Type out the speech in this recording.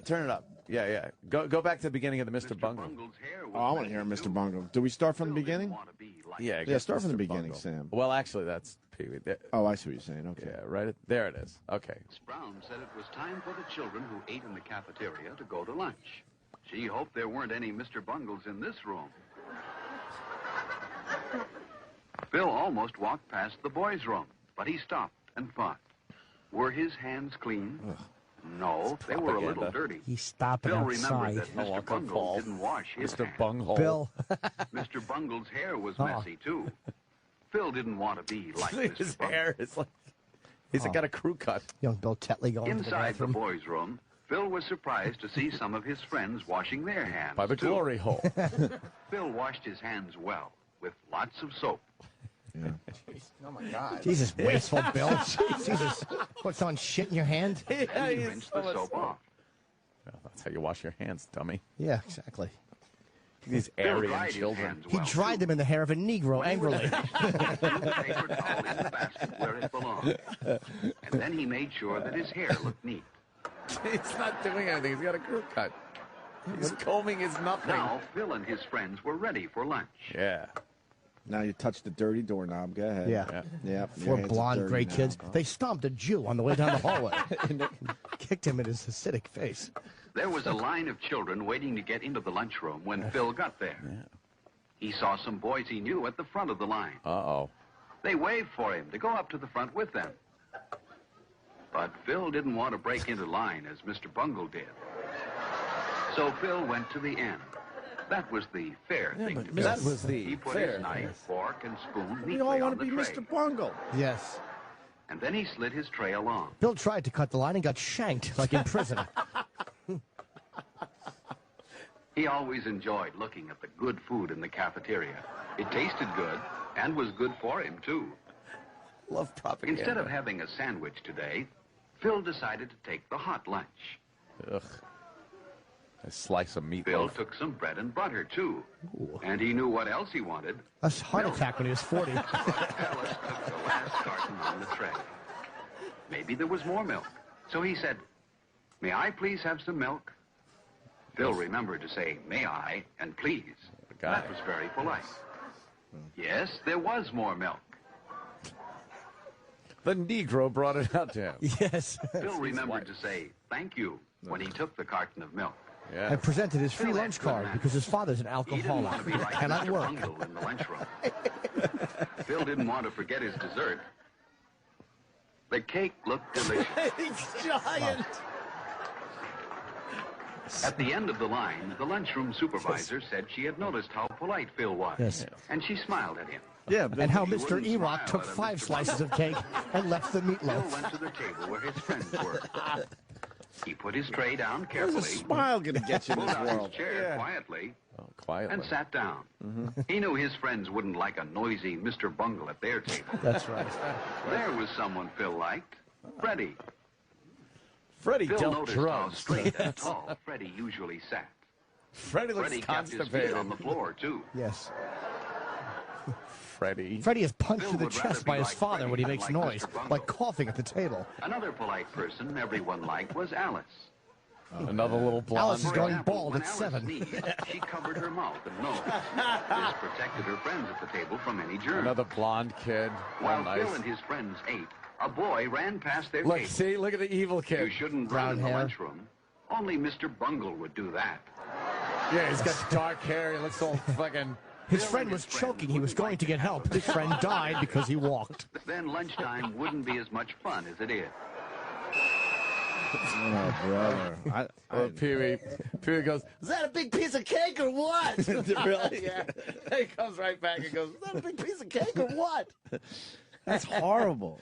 Turn it up. Yeah. Go back to the beginning of the Mr. Bungle. Oh, I want to hear Mr. Bungle. Do we start from the beginning? Yeah, start from the Mr. beginning, Bungle. Sam. Well, actually, that's Pee-wee. Oh, I see what you're saying. Okay. Yeah, right. There it is. Okay. Brown said it was time for the children who ate in the cafeteria to go to lunch. She hoped there weren't any Mr. Bungles in this room. Phil almost walked past the boys' room, but he stopped and thought. Were his hands clean? Ugh. No, they were a little dirty. He's stopping Phil outside. remembered that Mr. Bungle didn't wash his Mr. hands. Bungle. Bill. Mr. Bungle's hair was messy, too. Phil didn't want to be like His Mr. Bungle. hair is like... He's got a crew cut. Young Bill Tetley going to the Inside the bathroom. boys' room, Phil was surprised to see some of his friends washing their hands, By the too. glory hole. Phil washed his hands well, with lots of soap. Yeah. Oh, my God. Jesus, wasteful Bill. Jesus. What's on shit in your hand? Then he rinsed the soap off. Well, that's how you wash your hands, dummy. Yeah, exactly. These Phil Aryan dried his children. hands He well, dried too. them in the hair of a Negro angrily. He threw the paper towel in the basket where it belonged. And then he made sure that his hair looked neat. He's not doing anything. He's got a crew cut. He's combing his nothing. Now, Phil and his friends were ready for lunch. Yeah. Now you touch the dirty doorknob. Go ahead. Yeah. Yep. Four blonde, gray kids. They stomped a Jew on the way down the hallway. Kicked him in his acidic face. There was a line of children waiting to get into the lunchroom when Phil got there. Yeah. He saw some boys he knew at the front of the line. Uh-oh. They waved for him to go up to the front with them. But Phil didn't want to break into line as Mr. Bungle did. So Phil went to the end. That was the fair thing to do. That was the He put fair his knife, fork, and spoon neatly We all on want the to be tray. Mr. Bungle. Yes. And then he slid his tray along. Bill tried to cut the line and got shanked, like in prison. He always enjoyed looking at the good food in the cafeteria. It tasted good and was good for him, too. Love propaganda. Instead of having a sandwich today, Phil decided to take the hot lunch. Ugh. A slice of meatloaf. Phil took some bread and butter, too. And he knew what else he wanted. A heart attack when he was 40. Alice took the last carton on the tray. Maybe there was more milk. So he said, "May I please have some milk?" Phil remembered to say, "May I?" and "please." guy. That was very polite. Yes, there was more milk. The Negro brought it out to him. Yes. Phil remembered to say, "Thank you," when he took the carton of milk. Yeah. And presented his free Phil lunch had good card manners. because his father's an He didn't want alcoholic. to be like Cannot Mr. work. Bungle in the lunchroom. Phil didn't want to forget his dessert. The cake looked delicious. It's giant. At the end of the line, the lunchroom supervisor said she had noticed how polite Phil was. Yes. And she smiled at him. Yeah, but And how You Mr. wouldn't Erock smile took at a 5 Mr. slices of Bungle. cake and left the Phil meatloaf. went to the table where his friends were. He put his tray down where's carefully, a smile going to get you in pulled this out world? his chair Yeah. quietly, Oh, quietly. and sat down. He knew his friends wouldn't like a noisy Mr. Bungle at their table. That's right. There was someone Phil liked, Freddie. Freddie Phil dealt noticed how drugs. straight and tall Freddie usually sat. Freddie looks Freddie kept his feet constipated. on the floor, too. Yes. Freddie. Freddie is punched Phil through the would rather chest be by his like father Freddie when he than makes like noise, Mr. Bungle. like coughing at the table. Another polite person everyone liked was Alice. Another little blonde. Alice is For going example, bald when at Alice 7. sneezed, she covered her mouth and nose. This protected her friends at the table from any germs. Another blonde kid. While Oh, nice. Phil and his friends ate, a boy ran past their Look, table. see, look at the evil You kid. shouldn't Brown run in the hair. lunchroom. Only Mr. Bungle would do that. Yeah, he's got dark hair. He looks all fucking. His Phil friend and was his friends choking. He was wouldn't going like to get have help. him. His friend died because he walked. Then lunchtime wouldn't be as much fun as it is. Oh, brother. Pee-wee goes, "Is that a big piece of cake or what?" Really? Yeah. He comes right back and goes, "Is that a big piece of cake or what?" That's horrible.